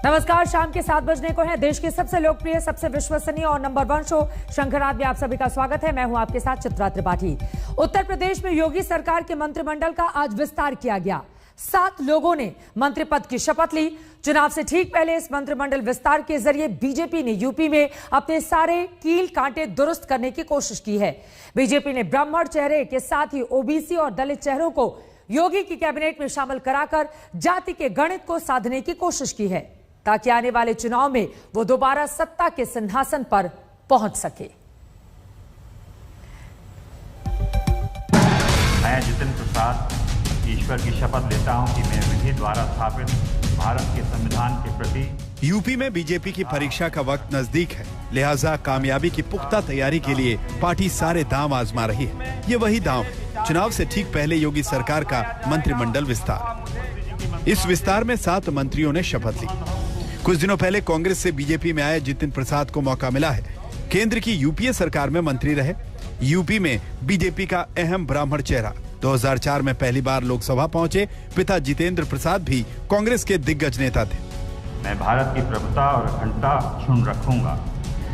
नमस्कार, शाम के 7 बजने को है। देश के सबसे लोकप्रिय, सबसे विश्वसनीय और नंबर 1 शो शंकराद में आप सभी का स्वागत है। मैं हूं आपके साथ चित्रा त्रिपाठी। उत्तर प्रदेश में योगी सरकार के मंत्रिमंडल का आज विस्तार किया गया। 7 लोगों ने मंत्री पद की शपथ ली। चुनाव से ठीक पहले इस मंत्रिमंडल विस्तार के जरिए बीजेपी ने यूपी में अपने सारे कील कांटे दुरुस्त करने की कोशिश की है। बीजेपी ने ब्राह्मण चेहरे के साथ ही ओबीसी और दलित चेहरों को योगी की कैबिनेट में शामिल कराकर जाति के गणित को साधने की कोशिश की है, ताकि आने वाले चुनाव में वो दोबारा सत्ता के सिंहासन पर पहुंच सके। मैं जितेंद्र प्रसाद ईश्वर की शपथ लेता हूं कि मैं विधि द्वारा स्थापित भारत के संविधान के प्रति। यूपी में बीजेपी की परीक्षा का वक्त नजदीक है, लिहाजा कामयाबी की पुख्ता तैयारी के लिए पार्टी सारे दांव आजमा रही है। ये वही दांव है, चुनाव से ठीक पहले योगी सरकार का मंत्रिमंडल विस्तार। इस विस्तार में 7 मंत्रियों ने शपथ ली। कुछ दिनों पहले कांग्रेस से बीजेपी में आए जितिन प्रसाद को मौका मिला है। केंद्र की यूपीए सरकार में मंत्री रहे। यूपी में बीजेपी का अहम ब्राह्मण चेहरा। 2004 में पहली बार लोकसभा पहुंचे पिता जितेंद्र प्रसाद भी कांग्रेस के दिग्गज नेता थे। मैं भारत की प्रभुता और अखंडता क्षुण्ण रखूंगा।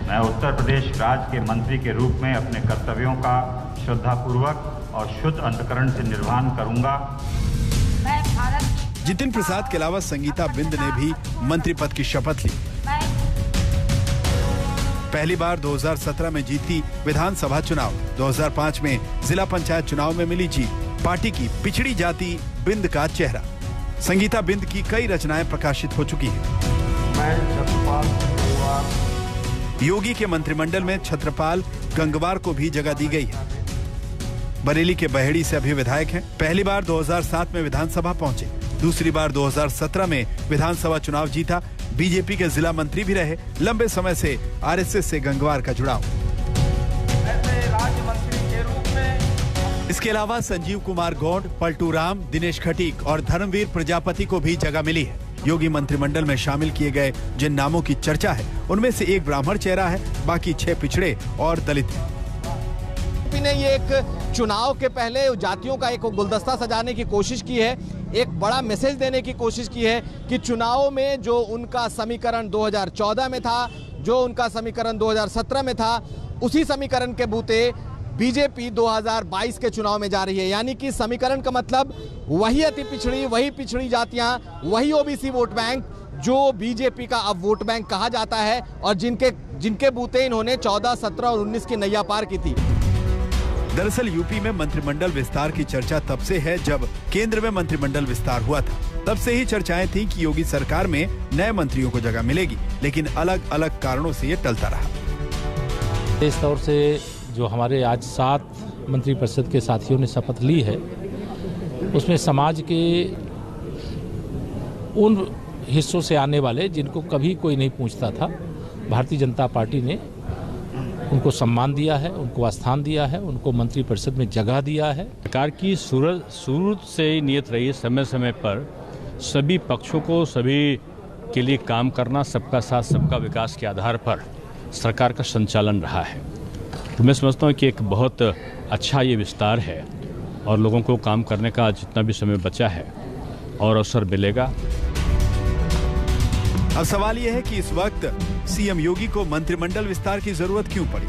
मैं उत्तर प्रदेश राज्य के मंत्री के रूप में अपने कर्तव्यों का श्रद्धापूर्वक और शुद्ध अंतःकरण से निर्वहन करूंगा। जितिन प्रसाद के अलावा संगीता बिंद ने भी मंत्री पद की शपथ ली। पहली बार 2017 में जीती विधानसभा चुनाव। 2005 में जिला पंचायत चुनाव में मिली जीत। पार्टी की पिछड़ी जाति बिंद का चेहरा। संगीता बिंद की कई रचनाएं प्रकाशित हो चुकी हैं। योगी के मंत्रिमंडल में छत्रपाल गंगवार को भी जगह दी गई है। बरेली के बहेड़ी से अभी विधायक हैं। पहली बार 2007 में विधानसभा पहुंचे। दूसरी बार 2017 में विधानसभा चुनाव जीता। बीजेपी के जिला मंत्री भी रहे। लंबे समय से आरएसएस से गंगवार का जुड़ाव। राज्य मंत्री के रूप में इसके अलावा संजीव कुमार गौड़, पलटू राम, दिनेश खटीक और धर्मवीर प्रजापति को भी जगह मिली है। योगी मंत्रिमंडल में शामिल किए गए जिन नामों की चर्चा है, उनमें से एक ब्राह्मण चेहरा है, बाकी 6 पिछड़े और दलित हैं। ने ये एक चुनाव के पहले जातियों का एक गुलदस्ता सजाने की कोशिश की है, एक बड़ा मैसेज देने की कोशिश की है कि चुनाव में जो उनका समीकरण 2014 में था, जो उनका समीकरण 2017 में था, उसी समीकरण के बूते बीजेपी 2022 के चुनाव में जा रही है। यानी कि समीकरण का मतलब वही अति पिछड़ी, वही पिछड़ी जातियां, वही ओबीसी वोट बैंक जो बीजेपी का अब वोट बैंक कहा जाता है और जिनके बूते इन्होंने 14, 17 और 19 की नैया पार की थी। दरअसल यूपी में मंत्रिमंडल विस्तार की चर्चा तब से है जब केंद्र में मंत्रिमंडल विस्तार हुआ था। तब से ही चर्चाएं थी कि योगी सरकार में नए मंत्रियों को जगह मिलेगी, लेकिन अलग अलग कारणों से ये टलता रहा। इस तौर से जो हमारे आज 7 मंत्रिपरिषद के साथियों ने शपथ ली है, उसमें समाज के उन हिस्सों से आने वाले जिनको कभी कोई नहीं पूछता था, भारतीय जनता पार्टी ने उनको सम्मान दिया है, उनको स्थान दिया है, उनको मंत्रिपरिषद में जगह दिया है। सरकार की शुरू से ही नियत रही है समय समय पर सभी पक्षों को, सभी के लिए काम करना, सबका साथ सबका विकास के आधार पर सरकार का संचालन रहा है। तो मैं समझता हूँ कि एक बहुत अच्छा ये विस्तार है और लोगों को काम करने का जितना भी समय बचा है और अवसर मिलेगा। अब सवाल यह है कि इस वक्त सीएम योगी को मंत्रिमंडल विस्तार की जरूरत क्यों पड़ी?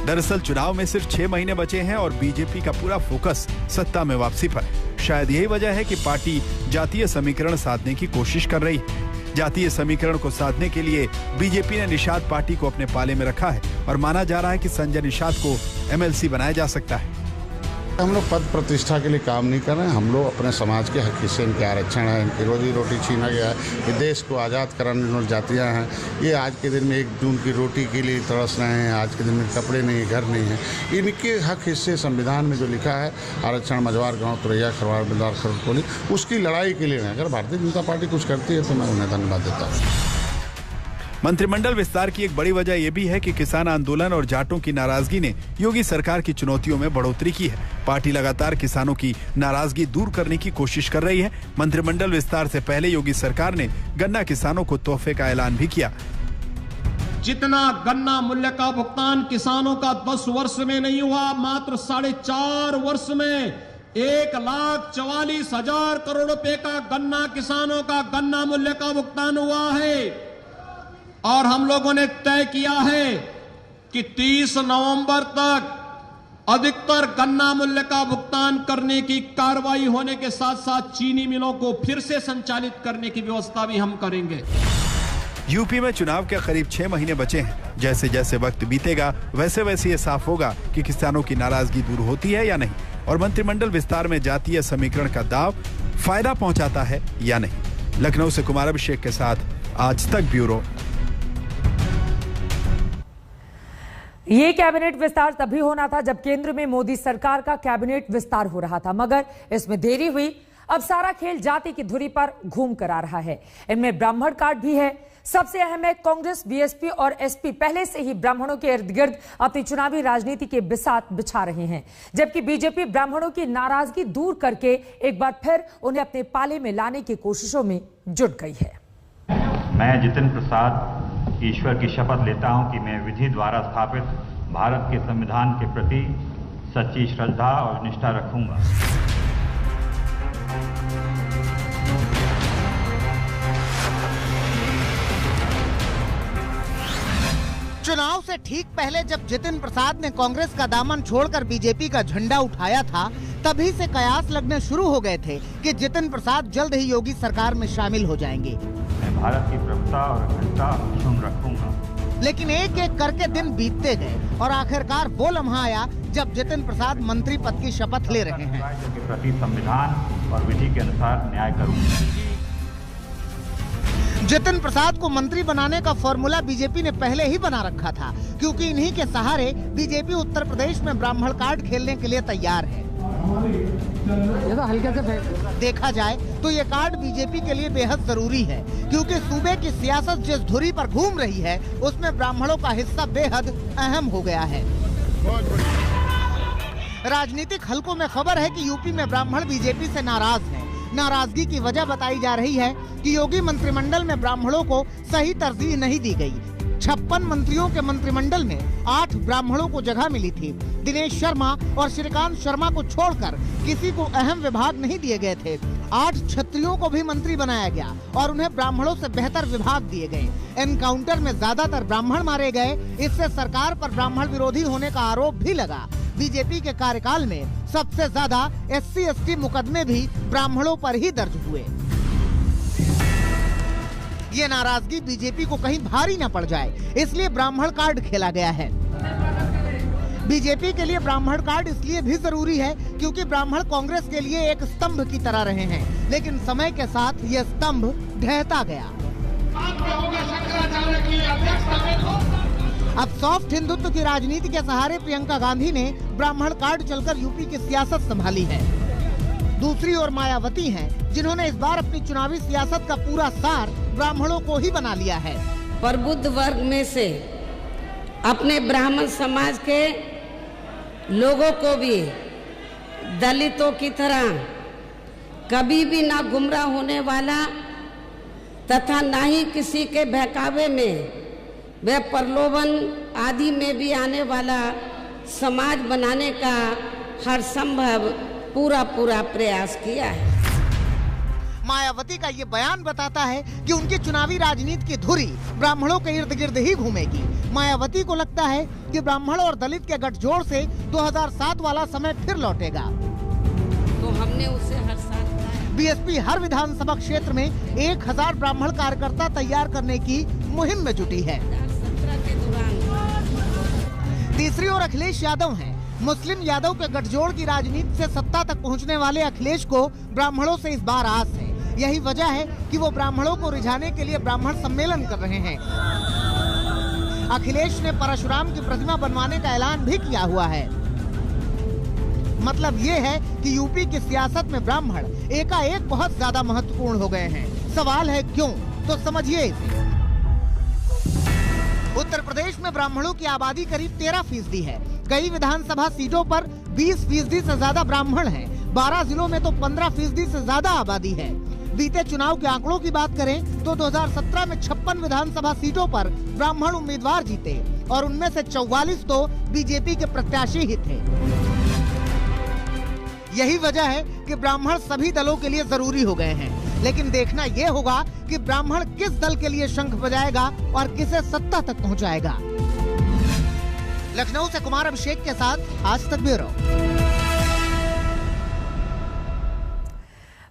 दरअसल चुनाव में सिर्फ 6 महीने बचे हैं और बीजेपी का पूरा फोकस सत्ता में वापसी पर है। शायद यही वजह है कि पार्टी जातीय समीकरण साधने की कोशिश कर रही है। जातीय समीकरण को साधने के लिए बीजेपी ने निषाद पार्टी को अपने पाले में रखा है और माना जा रहा है कि संजय निषाद को एमएलसी बनाया जा सकता है। हम लोग पद प्रतिष्ठा के लिए काम नहीं कर रहे हैं। हम लोग अपने समाज के हक हिस्से, इनके आरक्षण है, इनकी रोजी रोटी छीना गया है, ये देश को आज़ाद कराने वाली जातियाँ हैं। ये आज के दिन में 1 जून की रोटी के लिए तरस रहे हैं। आज के दिन में कपड़े नहीं, घर नहीं है। इनके हक हिस्से संविधान में जो लिखा है, आरक्षण मझवार, गाँव, तुरैया, खरवार, बिलदार, खरकोली, उसकी लड़ाई के लिए अगर भारतीय जनता पार्टी कुछ करती है तो मैं उन्हें धन्यवाद देता हूँ। मंत्रिमंडल विस्तार की एक बड़ी वजह यह भी है कि किसान आंदोलन और जाटों की नाराजगी ने योगी सरकार की चुनौतियों में बढ़ोतरी की है। पार्टी लगातार किसानों की नाराजगी दूर करने की कोशिश कर रही है। मंत्रिमंडल विस्तार से पहले योगी सरकार ने गन्ना किसानों को तोहफे का ऐलान भी किया। जितना गन्ना मूल्य का भुगतान किसानों का 10 वर्ष में नहीं हुआ, मात्र 4.5 वर्ष में 1,44,000 करोड़ रुपए का गन्ना किसानों का गन्ना मूल्य का भुगतान हुआ है और हम लोगों ने तय किया है कि 30 नवंबर तक अधिकतर गन्ना मूल्य का भुगतान करने की कार्रवाई होने के साथ साथ चीनी मिलों को फिर से संचालित करने की व्यवस्था भी हम करेंगे। यूपी में चुनाव के करीब 6 महीने बचे हैं। जैसे जैसे वक्त बीतेगा वैसे वैसे ये साफ होगा कि किसानों की नाराजगी दूर होती है या नहीं, और मंत्रिमंडल विस्तार में जातीय समीकरण का दाव फायदा पहुंचाता है या नहीं। लखनऊ से कुमार अभिषेक के साथ आज तक ब्यूरो। ये कैबिनेट विस्तार तभी होना था जब केंद्र में मोदी सरकार का कैबिनेट विस्तार हो रहा था, मगर इसमें देरी हुई। अब सारा खेल जाति की धुरी पर घूम कर आ रहा है। इनमें ब्राह्मण कार्ड भी है। सबसे अहम है, कांग्रेस, बीएसपी और एसपी पहले से ही ब्राह्मणों के इर्द गिर्द अपनी चुनावी राजनीति के बिसात बिछा रहे हैं, जबकि बीजेपी ब्राह्मणों की नाराजगी दूर करके एक बार फिर उन्हें अपने पाले में लाने की कोशिशों में जुट गई है। मैं जितेंद्र प्रसाद ईश्वर की शपथ लेता हूं कि मैं विधि द्वारा स्थापित भारत के संविधान के प्रति सच्ची श्रद्धा और निष्ठा रखूंगा। चुनाव से ठीक पहले जब जितेंद्र प्रसाद ने कांग्रेस का दामन छोड़कर बीजेपी का झंडा उठाया था, तभी से कयास लगने शुरू हो गए थे कि जितेंद्र प्रसाद जल्द ही योगी सरकार में शामिल हो जाएंगे। मैं भारत की प्रभुता और अखंडता सुन रखूंगा। लेकिन एक एक करके दिन बीतते गए और आखिरकार वो लम्हा आया जब जितेंद्र प्रसाद मंत्री पद की शपथ ले रहे हैं। राज्य के प्रति संविधान और विधि के अनुसार न्याय करूंगा। जितेंद्र प्रसाद को मंत्री बनाने का फॉर्मूला बीजेपी ने पहले ही बना रखा था, क्योंकि इन्हीं के सहारे बीजेपी उत्तर प्रदेश में ब्राह्मण कार्ड खेलने के लिए तैयार है। ये तो हल्के से देखा जाए तो ये कार्ड बीजेपी के लिए बेहद जरूरी है, क्योंकि सूबे की सियासत जिस धुरी पर घूम रही है उसमें ब्राह्मणों का हिस्सा बेहद अहम हो गया है। राजनीतिक हलकों में खबर है कि यूपी में ब्राह्मण बीजेपी से नाराज हैं। नाराजगी की वजह बताई जा रही है कि योगी मंत्रिमंडल में ब्राह्मणों को सही तरजीह नहीं दी गई। 56 मंत्रियों के मंत्रिमंडल में 8 ब्राह्मणों को जगह मिली थी। दिनेश शर्मा और श्रीकांत शर्मा को छोड़कर किसी को अहम विभाग नहीं दिए गए थे। 8 क्षत्रियों को भी मंत्री बनाया गया और उन्हें ब्राह्मणों से बेहतर विभाग दिए गए। एनकाउंटर में ज्यादातर ब्राह्मण मारे गए। इससे सरकार पर ब्राह्मण विरोधी होने का आरोप भी लगा। बीजेपी के कार्यकाल में सबसे ज्यादा SC/ST मुकदमे भी ब्राह्मणों पर ही दर्ज हुए। ये नाराजगी बीजेपी को कहीं भारी न पड़ जाए, इसलिए ब्राह्मण कार्ड खेला गया है। बीजेपी के लिए ब्राह्मण कार्ड इसलिए भी जरूरी है क्योंकि ब्राह्मण कांग्रेस के लिए एक स्तंभ की तरह रहे हैं, लेकिन समय के साथ ये स्तंभ ढहता गया। अब सॉफ्ट हिंदुत्व की राजनीति के सहारे प्रियंका गांधी ने ब्राह्मण कार्ड चलकर यूपी की सियासत संभाली है। दूसरी ओर मायावती हैं, जिन्होंने इस बार अपनी चुनावी सियासत का पूरा सार ब्राह्मणों को ही बना लिया है। प्रबुद्ध वर्ग में से अपने ब्राह्मण समाज के लोगों को भी दलितों की तरह कभी भी ना गुमराह होने वाला तथा ना ही किसी के बहकावे में वे प्रलोभन आदि में भी आने वाला समाज बनाने का हर संभव पूरा प्रयास किया है। मायावती का ये बयान बताता है कि उनकी चुनावी राजनीति की धुरी ब्राह्मणों के इर्द गिर्द ही घूमेगी। मायावती को लगता है कि ब्राह्मण और दलित के गठजोड़ से 2007 वाला समय फिर लौटेगा। तो हमने उसे हर साल बीएसपी हर विधानसभा क्षेत्र में 1000 ब्राह्मण कार्यकर्ता तैयार करने की मुहिम में जुटी है। तीसरी ओर अखिलेश यादव हैं। मुस्लिम यादव के गठजोड़ की राजनीति से सत्ता तक पहुंचने वाले अखिलेश को ब्राह्मणों से इस बार आस है। यही वजह है कि वो ब्राह्मणों को रिझाने के लिए ब्राह्मण सम्मेलन कर रहे हैं। अखिलेश ने परशुराम की प्रतिमा बनवाने का ऐलान भी किया हुआ है। मतलब ये है कि यूपी की सियासत में ब्राह्मण एकाएक बहुत ज्यादा महत्वपूर्ण हो गए हैं। सवाल है क्यों, तो समझिए इसे। उत्तर प्रदेश में ब्राह्मणों की आबादी करीब 13% है। कई विधानसभा सीटों पर 20% से ज्यादा ब्राह्मण हैं। 12 जिलों में तो 15% से ज्यादा आबादी है। बीते चुनाव के आंकड़ों की बात करें तो 2017 में 56 विधानसभा सीटों पर ब्राह्मण उम्मीदवार जीते और उनमें से 44 तो बीजेपी के प्रत्याशी ही थे। यही वजह है कि ब्राह्मण सभी दलों के लिए जरूरी हो गए हैं। लेकिन देखना ये होगा कि ब्राह्मण किस दल के लिए शंख बजाएगा और किसे सत्ता तक पहुंचाएगा। लखनऊ से कुमार अभिषेक के साथ आज तक ब्यूरो।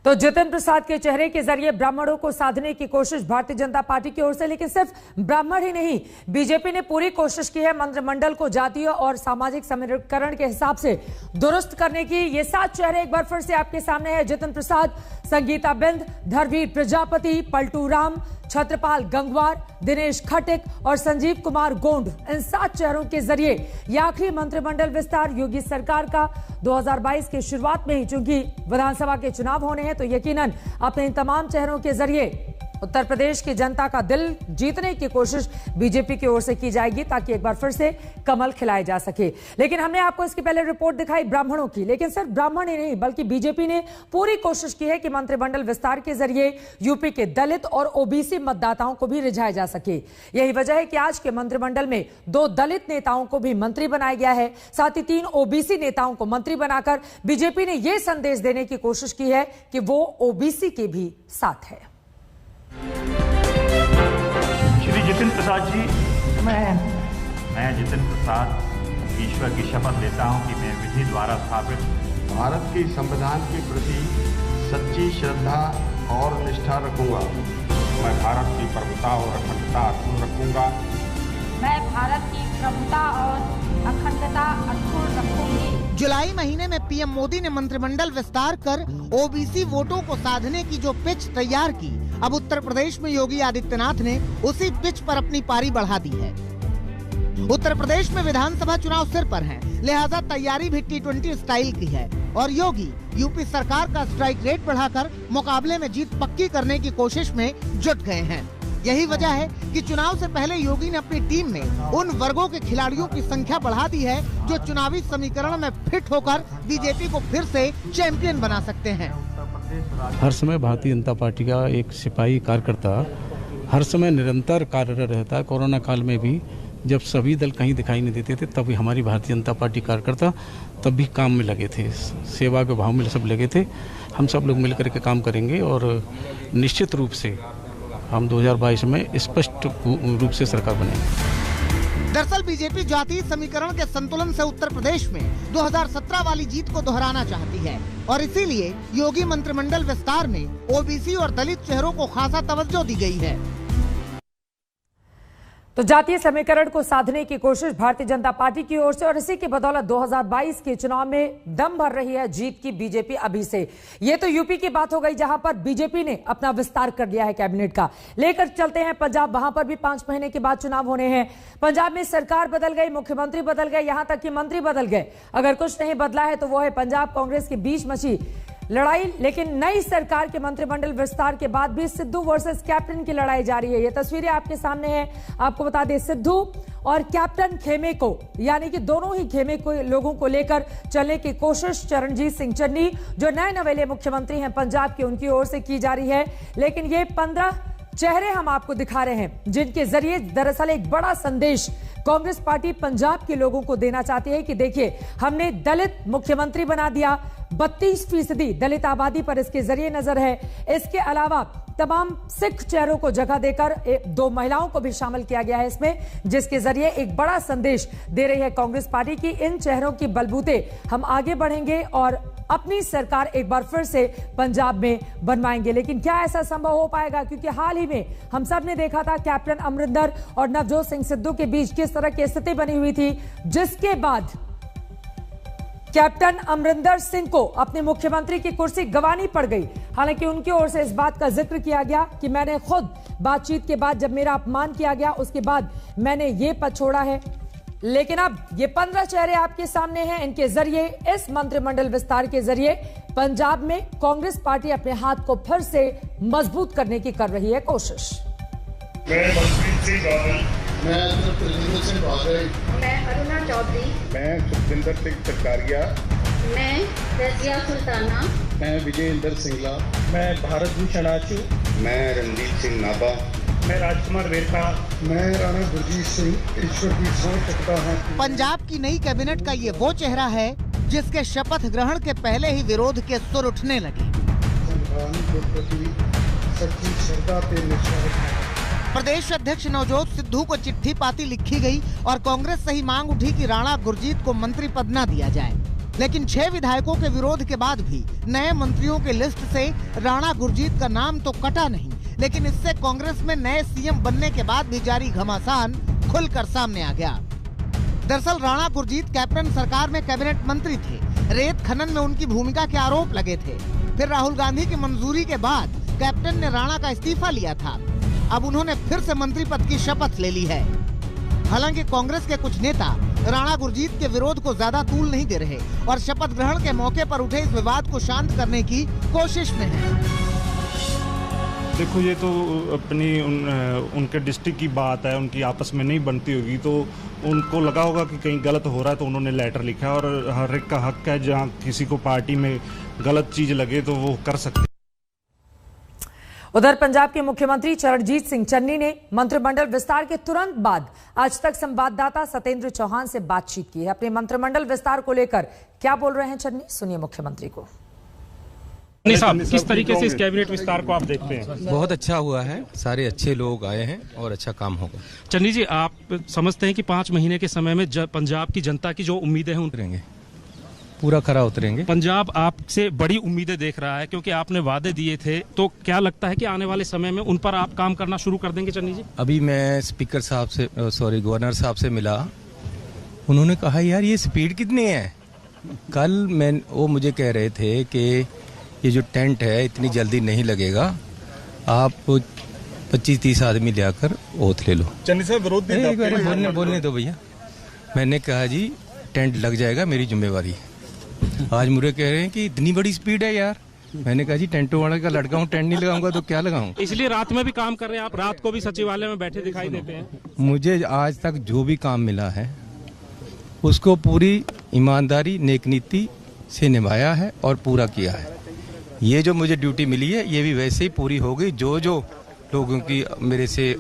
तो जितिन प्रसाद के चेहरे के जरिए ब्राह्मणों को साधने की कोशिश भारतीय जनता पार्टी की ओर से, लेकिन सिर्फ ब्राह्मण ही नहीं, बीजेपी ने पूरी कोशिश की है मंत्रिमंडल को जातीय और सामाजिक समीकरण के हिसाब से दुरुस्त करने की। ये 7 चेहरे एक बार फिर से आपके सामने है। जितिन प्रसाद, संगीता बिंद, धर्मवीर प्रजापति, पलटू राम, छत्रपाल गंगवार, दिनेश खटिक और संजीव कुमार गोंड। इन 7 चेहरों के जरिए यह आखिरी मंत्रिमंडल विस्तार योगी सरकार का 2022 की शुरुआत में ही, चूंकि विधानसभा के चुनाव होने हैं तो यकीनन अपने इन तमाम चेहरों के जरिए उत्तर प्रदेश की जनता का दिल जीतने की कोशिश बीजेपी की ओर से की जाएगी, ताकि एक बार फिर से कमल खिलाए जा सके। लेकिन हमने आपको इसकी पहले रिपोर्ट दिखाई ब्राह्मणों की, लेकिन सिर्फ ब्राह्मण ही नहीं बल्कि बीजेपी ने पूरी कोशिश की है कि मंत्रिमंडल विस्तार के जरिए यूपी के दलित और ओबीसी मतदाताओं को भी रिझाया जा सके। यही वजह है कि आज के मंत्रिमंडल में 2 दलित नेताओं को भी मंत्री बनाया गया है, साथ ही 3 ओबीसी नेताओं को मंत्री बनाकर बीजेपी ने यह संदेश देने की कोशिश की है कि वो ओबीसी के भी साथ है। श्री जितिन प्रसाद जी, मैं जितिन प्रसाद ईश्वर की शपथ लेता हूं कि मैं विधि द्वारा स्थापित भारत के संविधान के प्रति सच्ची श्रद्धा और निष्ठा रखूंगा। मैं भारत की प्रभुता और अखंडता अक्षुण्ण रखूंगा। मैं भारत की प्रभुता और अखंडता अक्षुण्ण रखूंगी। जुलाई महीने में पीएम मोदी ने मंत्रिमंडल विस्तार कर ओबीसी वोटों को साधने की जो पिच तैयार की, अब उत्तर प्रदेश में योगी आदित्यनाथ ने उसी पिच पर अपनी पारी बढ़ा दी है। उत्तर प्रदेश में विधानसभा चुनाव सिर पर हैं, लिहाजा तैयारी भी T20 स्टाइल की है और योगी यूपी सरकार का स्ट्राइक रेट बढ़ाकर मुकाबले में जीत पक्की करने की कोशिश में जुट गए हैं। यही वजह है कि चुनाव से पहले योगी ने अपनी टीम में उन वर्गों के खिलाड़ियों की संख्या बढ़ा दी है जो चुनावी समीकरण में फिट होकर बीजेपी को फिर से चैंपियन बना सकते हैं। हर समय भारतीय जनता पार्टी का एक सिपाही कार्यकर्ता हर समय निरंतर कार्यरत रहता है। कोरोना काल में भी जब सभी दल कहीं दिखाई नहीं देते थे, तभी हमारी भारतीय जनता पार्टी कार्यकर्ता तब भी काम में लगे थे, सेवा के भाव में सब लगे थे। हम सब लोग मिलकर के काम करेंगे और निश्चित रूप से हम 2022 में स्पष्ट रूप से सरकार बनेंगे। दरअसल बीजेपी जातीय समीकरण के संतुलन से उत्तर प्रदेश में 2017 वाली जीत को दोहराना चाहती है और इसीलिए योगी मंत्रिमंडल विस्तार में ओबीसी और दलित चेहरों को खासा तवज्जो दी गई है। तो जातीय समीकरण को साधने की कोशिश भारतीय जनता पार्टी की ओर से और इसी की बदौलत 2022 के चुनाव में दम भर रही है जीत की बीजेपी अभी से। ये तो यूपी की बात हो गई जहां पर बीजेपी ने अपना विस्तार कर लिया है कैबिनेट का। लेकर चलते हैं पंजाब, वहां पर भी 5 महीने के बाद चुनाव होने हैं। पंजाब में सरकार बदल गई, मुख्यमंत्री बदल गए, यहां तक कि मंत्री बदल गए। अगर कुछ नहीं बदला है तो वो है पंजाब कांग्रेस के बीच मची लड़ाई। लेकिन नई सरकार के मंत्रिमंडल विस्तार के बाद भी सिद्धू वर्सेस कैप्टन की लड़ाई जारी है। ये तस्वीरें आपके सामने हैं। आपको बता दें, सिद्धू और कैप्टन खेमे को, यानी कि दोनों ही खेमे को लोगों को लेकर चलने की कोशिश चरणजीत सिंह चन्नी, जो नए नवेले मुख्यमंत्री हैं पंजाब के, उनकी ओर से की जा रही है। लेकिन ये 15 चेहरे हम आपको दिखा रहे हैं जिनके जरिए दरअसल एक बड़ा संदेश कांग्रेस पार्टी पंजाब के लोगों को देना चाहती है कि देखिए, हमने दलित मुख्यमंत्री बना दिया, 32% दलित आबादी पर इसके जरिए नजर है। इसके अलावा तमाम सिख चेहरों को जगह देकर 2 महिलाओं को भी शामिल किया गया है इसमें, जिसके जरिए एक बड़ा संदेश दे रही है कांग्रेस पार्टी की इन चेहरों की बलबूते हम आगे बढ़ेंगे और अपनी सरकार एक बार फिर से पंजाब में बनवाएंगे। लेकिन क्या ऐसा संभव हो पाएगा? क्योंकि हाल ही में हम सब ने देखा था कैप्टन अमरिंदर और नवजोत सिंह सिद्धू के बीच किस तरह की स्थिति बनी हुई थी, जिसके बाद कैप्टन अमरिंदर सिंह को अपनी मुख्यमंत्री की कुर्सी गंवानी पड़ गई। हालांकि उनकी ओर से इस बात का जिक्र किया गया कि मैंने खुद बातचीत के बाद, जब मेरा अपमान किया गया उसके बाद मैंने ये पद छोड़ा है। लेकिन अब ये 15 चेहरे आपके सामने हैं। इनके जरिए, इस मंत्रिमंडल विस्तार के जरिए पंजाब में कांग्रेस पार्टी अपने हाथ को फिर से मजबूत करने की कर रही है कोशिश। मैं मनप्रीत सिंह बादल, मैं तरजिंदर सिंह बादल, मैं अरुणा चौधरी, मैं सुखविंदर सिंह सरकारिया, मैं रजिया सुल्ताना, मैं विजय इंदर सिंगला, मैं भारत भूषण आचू, मैं रणदीप सिंह नाभा, मैं राजकुमार वेरका, मैं राणा गुरजीत सिंह ईश्वर की सौंह चुकता हूं। पंजाब की नई कैबिनेट का ये वो चेहरा है जिसके शपथ ग्रहण के पहले ही विरोध के सुर उठने लगे। प्रदेश अध्यक्ष नवजोत सिद्धू को चिट्ठी पाती लिखी गई और कांग्रेस से ही मांग उठी कि राणा गुरजीत को मंत्री पद न दिया जाए, लेकिन 6 विधायकों के विरोध के बाद भी नए मंत्रियों के लिस्ट से राणा गुरजीत का नाम तो कटा नहीं, लेकिन इससे कांग्रेस में नए सीएम बनने के बाद भी जारी घमासान खुलकर सामने आ गया। दरअसल राणा गुरजीत कैप्टन सरकार में कैबिनेट मंत्री थे। रेत खनन में उनकी भूमिका के आरोप लगे थे। फिर राहुल गांधी की मंजूरी के बाद कैप्टन ने राणा का इस्तीफा लिया था। अब उन्होंने फिर से मंत्री पद की शपथ ले ली है। हालांकि कांग्रेस के कुछ नेता राणा गुरजीत के विरोध को ज्यादा तूल नहीं दे रहे और शपथ ग्रहण के मौके पर उठे इस विवाद को शांत करने की कोशिश में हैं। देखो, ये तो अपनी उनके डिस्ट्रिक्ट की बात है, उनकी आपस में नहीं बनती होगी, तो उनको लगा होगा कि कहीं गलत हो रहा है, तो उन्होंने लेटर लिखा है। और हर एक का हक है, जहाँ किसी को पार्टी में गलत चीज लगे तो वो कर सकते। उधर पंजाब के मुख्यमंत्री चरणजीत सिंह चन्नी ने मंत्रिमंडल विस्तार के तुरंत बाद आज तक संवाददाता सत्येंद्र चौहान से बातचीत की है। अपने मंत्रिमंडल विस्तार को लेकर क्या बोल रहे हैं चन्नी, सुनिए मुख्यमंत्री को। साहब, किस तरीके से इस कैबिनेट विस्तार को आप देखते हैं? बहुत अच्छा हुआ है, सारे अच्छे लोग आए हैं और अच्छा काम होगा। चन्नी जी, आप समझते हैं कि 5 महीने के समय में पंजाब की जनता की जो उम्मीदें हैं उतरेंगे, पूरा खरा उतरेंगे। पंजाब आपसे बड़ी उम्मीदें देख रहा है क्योंकि आपने वादे दिए थे, तो क्या लगता है कि आने वाले समय में उन पर आप काम करना शुरू कर देंगे? चन्नी जी, अभी मैं स्पीकर साहब से गवर्नर साहब से मिला, उन्होंने कहा यार ये स्पीड कितनी है। कल वो मुझे कह रहे थे कि ये जो टेंट है इतनी जल्दी नहीं लगेगा, आप 25-30 आदमी ले आकर ओथ ले लो। चन्नी साहब, विरोध बोलने दो भैया। मैंने कहा जी टेंट लग जाएगा, मेरी जिम्मेवारी है। आज मुझे कह रहे हैं कि इतनी बड़ी स्पीड है यार। मैंने कहा जी टेंटों वाले का लड़का हूँ, टेंट नहीं लगाऊंगा तो क्या लगाऊं। इसलिए रात में भी काम कर रहे हैं आप, रात को भी सचिवालय में बैठे दिखाई देते हैं। मुझे आज तक जो भी काम मिला है उसको पूरी ईमानदारी नेक नीति से निभाया है और पूरा किया है। ये जो मुझे ड्यूटी मिली है ये भी वैसे ही पूरी होगी। जो जो लोगों की मेरे से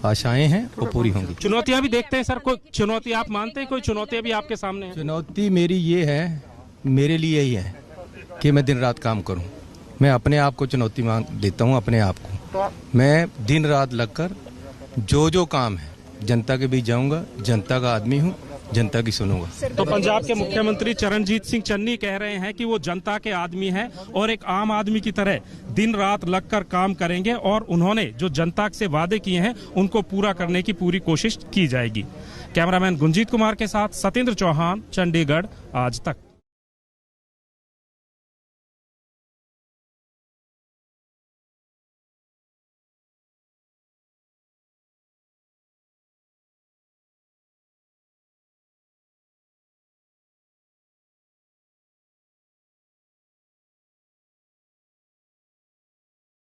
आशाएं हैं वो पूरी होंगी। चुनौतियां भी देखते हैं सर, कोई चुनौती आप मानते हैं? कोई चुनौतियां भी आपके सामने है? चुनौती मेरी ये है, मेरे लिए ही है कि मैं दिन रात काम करूं। मैं अपने आप को चुनौती मान देता हूं, अपने आप को। मैं दिन रात लगकर जो काम है जनता के बीच जाऊंगा, जनता का आदमी हूं, जनता की सुनूंगा। तो पंजाब के मुख्यमंत्री चरणजीत सिंह चन्नी कह रहे हैं कि वो जनता के आदमी हैं और एक आम आदमी की तरह दिन रात लगकर काम करेंगे और उन्होंने जो जनता से वादे किए हैं उनको पूरा करने की पूरी कोशिश की जाएगी। कैमरामैन गुंजीत कुमार के साथ सत्येंद्र चौहान, चंडीगढ़ आज तक।